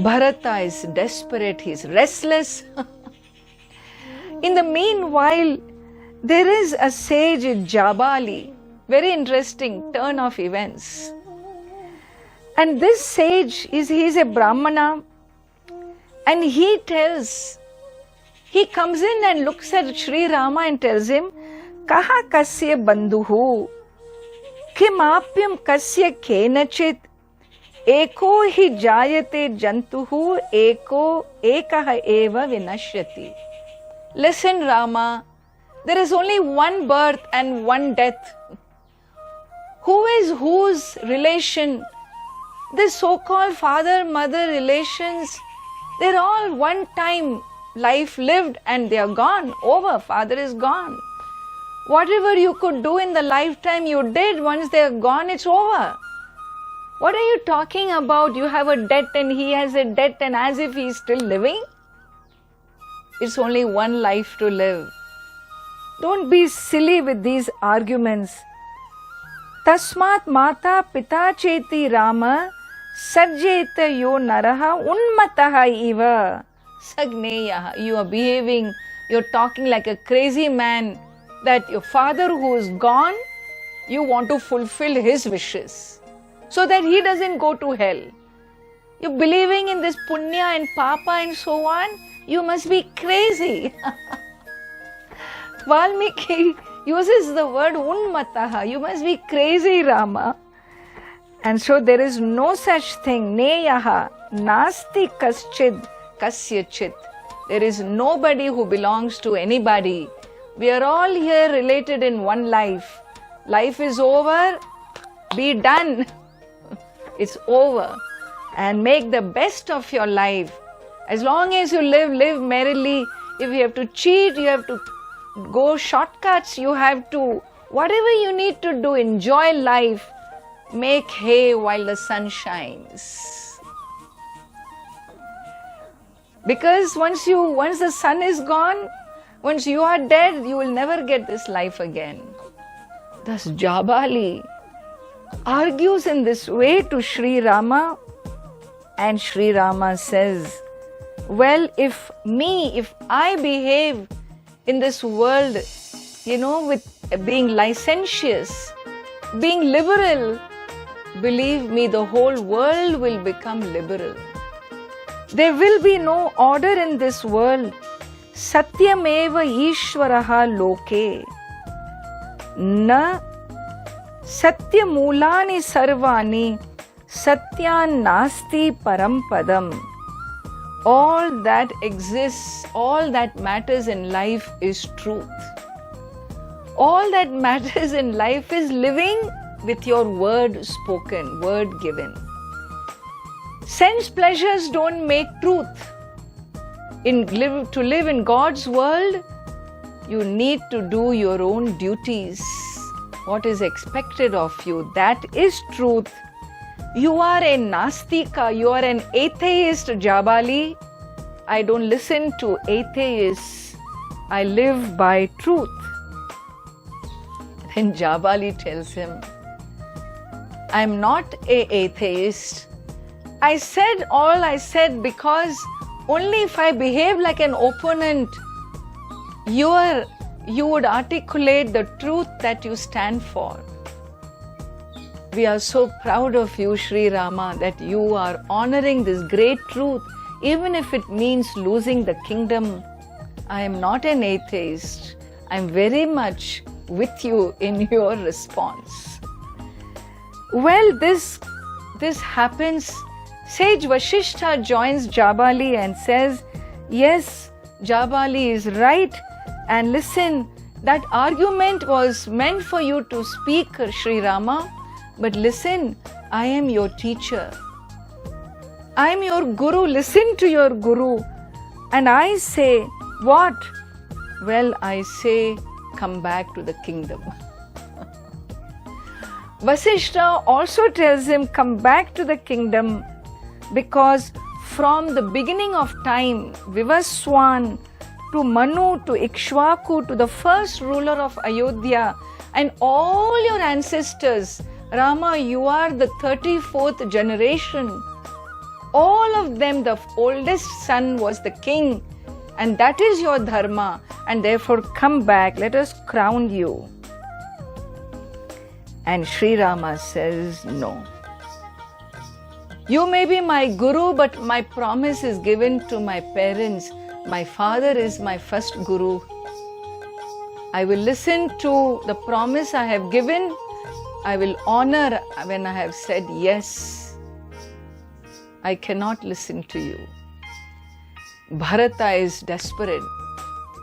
Bharata is desperate, he is restless. In the meanwhile, there is a sage Jabali. Very interesting turn of events. And this sage he is a Brahmana, and he comes in and looks at Sri Rama and tells him, Kaha kasya bandhuhu, kimapyam kasya kenachit, eko hi jayate jantuhu, ekaha eva vinashyati. Listen, Rama, there is only one birth and one death. Who is whose relation? The so-called father-mother relations, they're all one time life lived and they are gone, over, father is gone. Whatever you could do in the lifetime you did, once they are gone, it's over. What are you talking about? You have a debt and he has a debt, and as if he is still living? It's only one life to live. Don't be silly with these arguments. Tasmat mata pita cheti Rama sajjeta yo naraha unmataha iva sagneyaha. You are behaving, you're talking like a crazy man, that your father who is gone, you want to fulfill his wishes so that he doesn't go to hell. You're believing in this punya and papa and so on. You must be crazy. Valmiki uses the word unmataha. You must be crazy, Rama. And so there is no such thing. Neyaha nasti kaschid kasyachit. There is nobody who belongs to anybody. We are all here related in one life. Life is over. Be done. It's over. And make the best of your life. As long as you live merrily. If you have to cheat, you have to go shortcuts, you have to, whatever you need to do, enjoy life. Make hay while the sun shines. Because once the sun is gone, once you are dead, you will never get this life again. Thus Jabali argues in this way to Sri Rama, and Sri Rama says, well, if I behave in this world, with being licentious, being liberal, believe me, the whole world will become liberal. There will be no order in this world. Satyameva Ishvaraha loke. Na satyamulani sarvani satyan nasti parampadam. All that exists, all that matters in life is truth. All that matters in life is living with your word spoken, word given. Sense pleasures don't make truth. To live in God's world, you need to do your own duties. What is expected of you, that is truth. You are a Nastika, you are an atheist, Jabali. I don't listen to atheists. I live by truth. Then Jabali tells him, I am not an atheist. I said all I said because only if I behave like an opponent, you would articulate the truth that you stand for. We are so proud of you, Sri Rama, that you are honoring this great truth, even if it means losing the kingdom. I am not an atheist. I am very much with you in your response. Well, this happens. Sage Vasishtha joins Jabali and says, yes, Jabali is right. And listen, that argument was meant for you to speak, Sri Rama. But listen, I am your teacher. I am your guru. Listen to your guru. And I say, what? Well, I say, come back to the kingdom. Vasishtha also tells him, come back to the kingdom, because from the beginning of time, Vivaswan to Manu to Ikshvaku to the first ruler of Ayodhya and all your ancestors, Rama, you are the 34th generation. all of them, the oldest son was the king, and that is your dharma, and therefore come back, let us crown you. And Sri Rama says, no. You may be my guru, but my promise is given to my parents. My father is my first guru. I will listen to the promise I have given. I will honor when I have said yes. I cannot listen to you. Bharata is desperate.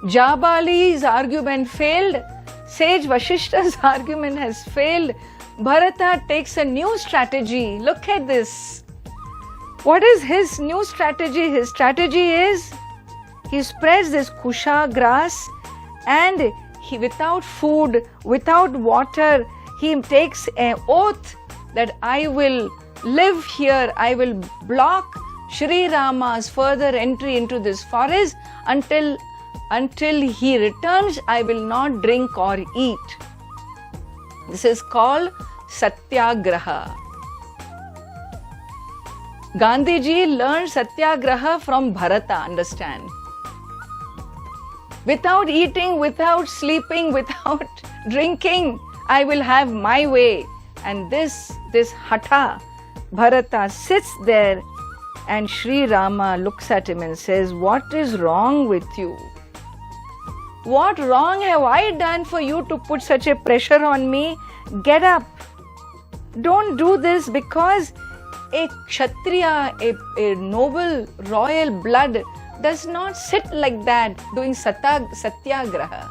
Jabali's argument failed. Sage Vashishta's argument has failed. Bharata takes a new strategy. Look at this. What is his new strategy? His strategy is he spreads this kusha grass, and he, without food, without water, he takes an oath that I will live here, I will block Sri Rama's further entry into this forest until he returns. I will not drink or eat. This is called Satyagraha. Gandhiji learned Satyagraha from Bharata, understand? Without eating, without sleeping, without drinking, I will have my way. And this Hatha, Bharata sits there, and Sri Rama looks at him and says, what is wrong with you? What wrong have I done for you to put such a pressure on me? Get up. Don't do this, because a Kshatriya, a noble royal blood does not sit like that doing Satyagraha.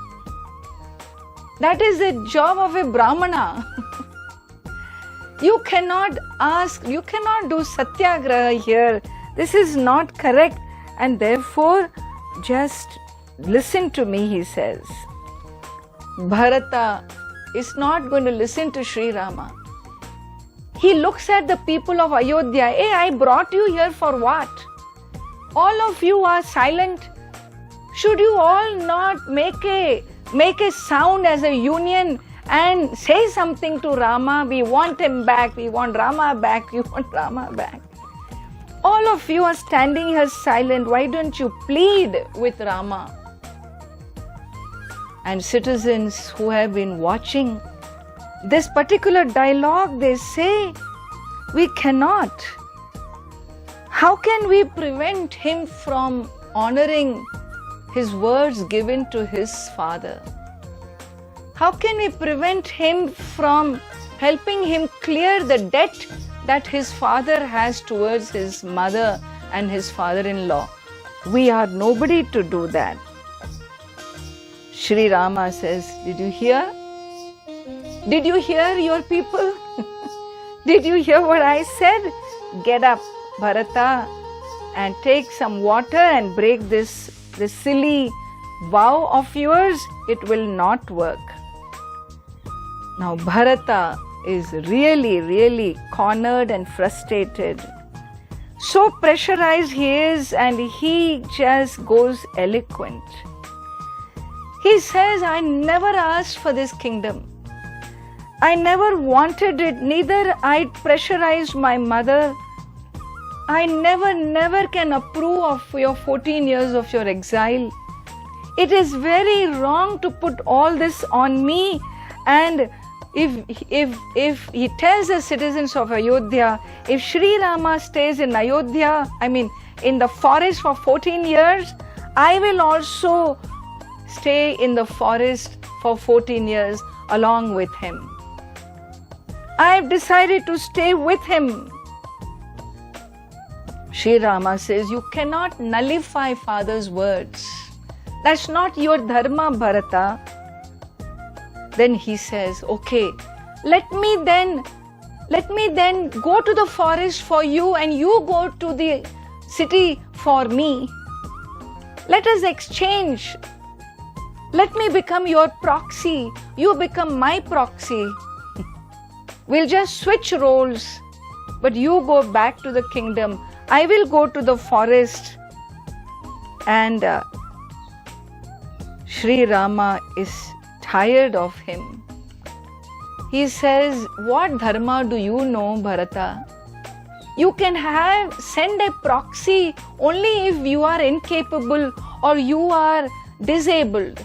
That is the job of a Brahmana. You cannot do Satyagraha here. This is not correct, and therefore just listen to me, he says. Bharata is not going to listen to Sri Rama. He looks at the people of Ayodhya. Hey, I brought you here for what? All of you are silent. Should you all not make a sound as a union and say something to Rama? We want him back. We want Rama back. We want Rama back. All of you are standing here silent. Why don't you plead with Rama? And citizens who have been watching this particular dialogue, they say, we cannot. How can we prevent him from honoring his words given to his father? How can we prevent him from helping him clear the debt that his father has towards his mother and his father-in-law? We are nobody to do that. Sri Rama says, did you hear? Did you hear your people? Did you hear what I said? Get up, Bharata, and take some water and break this silly vow of yours. It will not work. Now Bharata is really cornered and frustrated. So pressurized he is, and he just goes eloquent. He says, I never asked for this kingdom. I never wanted it, neither I pressurized my mother. I never can approve of your 14 years of your exile. It is very wrong to put all this on me. And if he tells the citizens of Ayodhya, if Sri Rama stays in Ayodhya, in the forest for 14 years, I will also stay in the forest for 14 years along with him. I have decided to stay with him. Sri Rama says, you cannot nullify father's words. That's not your dharma, Bharata. Then he says, okay, let me then go to the forest for you, and you go to the city for me. Let us exchange. Let me become your proxy. You become my proxy. We'll just switch roles, but you go back to the kingdom. I will go to the forest. And Sri Rama is tired of him. He says, what dharma do you know, Bharata? You can send a proxy only if you are incapable or you are disabled.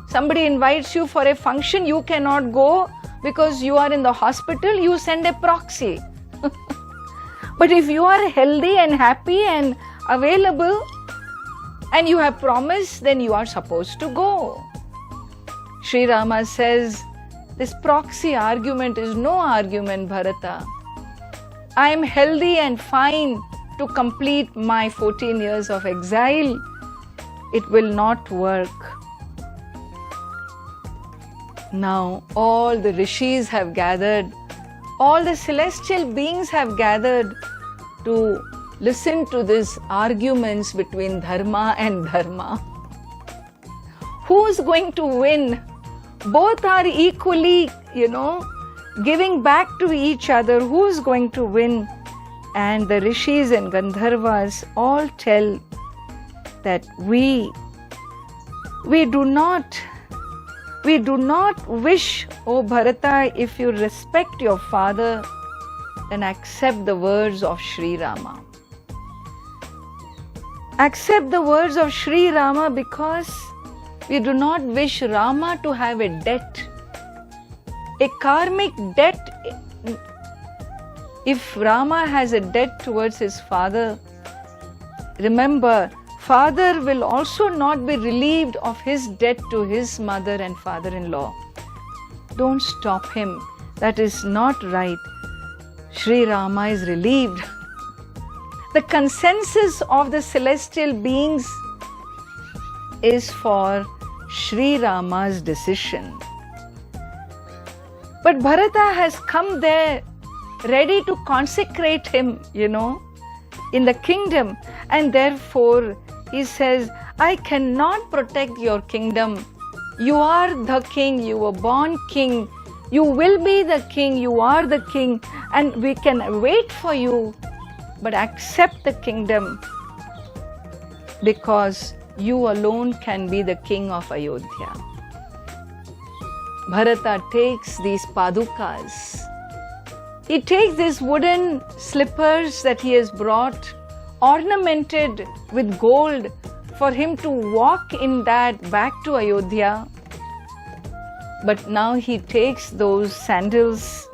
Somebody invites you for a function, you cannot go because you are in the hospital, you send a proxy. But if you are healthy and happy and available and you have promised, then you are supposed to go. Sri Rama says, this proxy argument is no argument, Bharata. I am healthy and fine to complete my 14 years of exile. It will not work. Now all the rishis have gathered, all the celestial beings have gathered to listen to these arguments between dharma and dharma. Who is going to win? Both are equally, giving back to each other. Who is going to win? And the rishis and Gandharvas all tell that we do not wish, O Bharata, if you respect your father, then accept the words of Sri Rama. Accept the words of Sri Rama because we do not wish Rama to have a debt, a karmic debt. If Rama has a debt towards his father, remember, father will also not be relieved of his debt to his mother and father-in-law. Don't stop him. That is not right. Sri Rama is relieved. The consensus of the celestial beings is for Sri Rama's decision. But Bharata has come there ready to consecrate him, in the kingdom, and therefore he says, I cannot protect your kingdom. You are the king, you were born king, you will be the king, you are the king, and we can wait for you, but accept the kingdom because you alone can be the king of Ayodhya. Bharata takes these padukas. He takes these wooden slippers that he has brought, ornamented with gold, for him to walk in that back to Ayodhya. But now he takes those sandals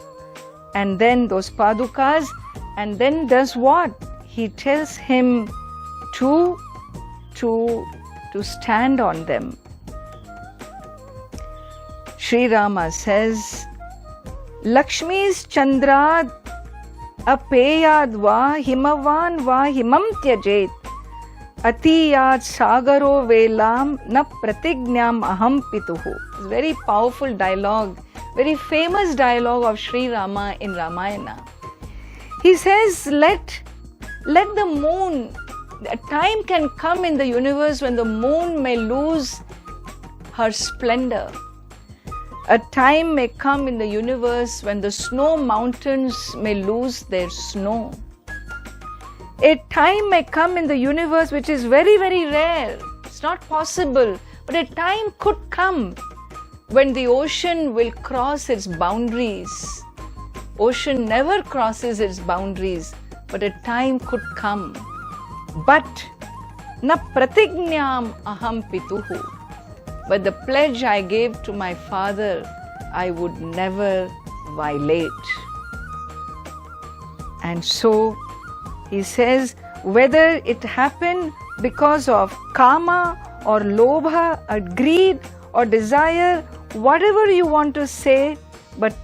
and then those padukas and then does what? He tells him to stand on them. Sri Rama says, Lakshmi's Chandrad apeyad va himavan va himam tyajet atiyad sagaro velam na pratignyam aham pituhu. It's very powerful dialogue, very famous dialogue of Sri Rama in Ramayana. He says, let the moon, a time can come in the universe when the moon may lose her splendor. A time may come in the universe when the snow mountains may lose their snow. A time may come in the universe which is very, very rare. It's not possible, but a time could come when the ocean will cross its boundaries. Ocean never crosses its boundaries, but a time could come. But na pratignyam aham pituhu. But the pledge I gave to my father, I would never violate. And so he says, whether it happened because of kama or lobha or greed or desire, whatever you want to say, but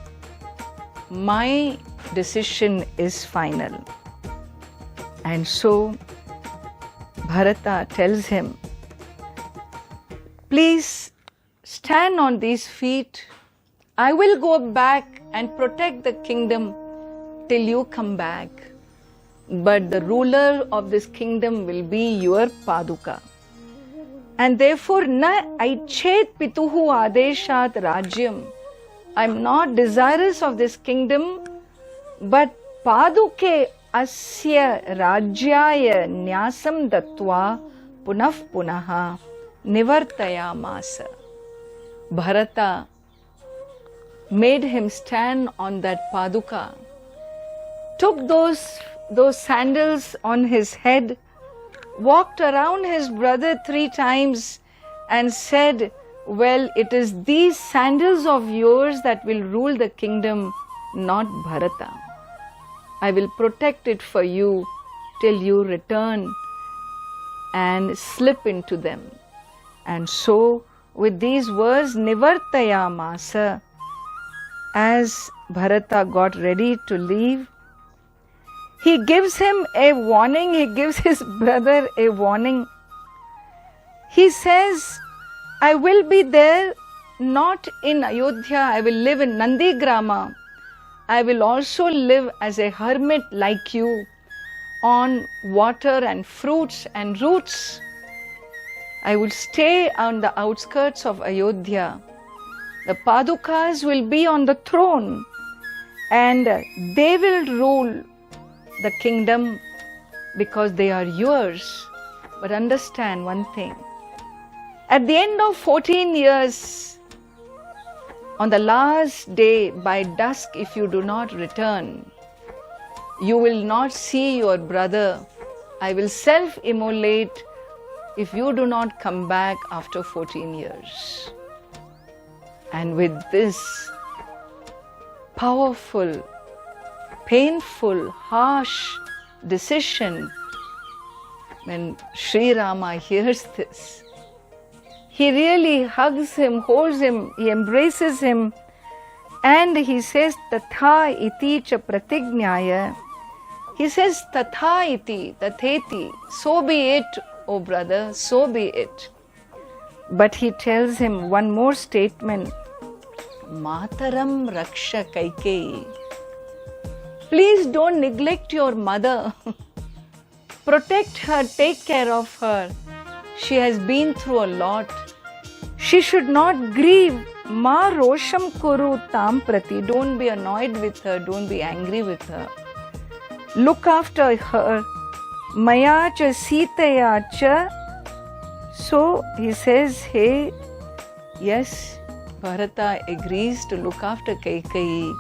my decision is final. And so Bharata tells him, please stand on these feet. I will go back and protect the kingdom till you come back. But the ruler of this kingdom will be your paduka. And therefore, na aichet pituhu adeshat rajyam. I am not desirous of this kingdom, but paduke asya rajyaya nyasam dattva punaf punaha nivartayamasa. Bharata made him stand on that paduka took those sandals on his head, walked around his brother 3 times and said, well, it is these sandals of yours that will rule the kingdom, not Bharata. I will protect it for you till you return and slip into them. And so, with these words, Nivartayamasa, as Bharata got ready to leave, he gives him a warning, he gives his brother a warning. He says, I will be there, not in Ayodhya, I will live in Nandigrama. I will also live as a hermit like you, on water and fruits and roots. I will stay on the outskirts of Ayodhya. The Padukas will be on the throne and they will rule the kingdom because they are yours. But understand one thing. At the end of 14 years, on the last day by dusk, if you do not return, you will not see your brother. I will self-immolate if you do not come back after 14 years. And with this powerful, painful, harsh decision, when Sri Rama hears this, he really hugs him, holds him, he embraces him, and he says, Tatha iti cha pratignyaya. He says, Tatha iti, tatheti, so be it, O brother, so be it. But he tells him one more statement, Mataram raksha kaikeyi. Please don't neglect your mother. Protect her, take care of her. She has been through a lot. She should not grieve. Ma rosham kuru tam prati. Don't be annoyed with her. Don't be angry with her. Look after her. Maya cha sitaya cha. So he says, hey, yes, Bharata agrees to look after Kaikeyi.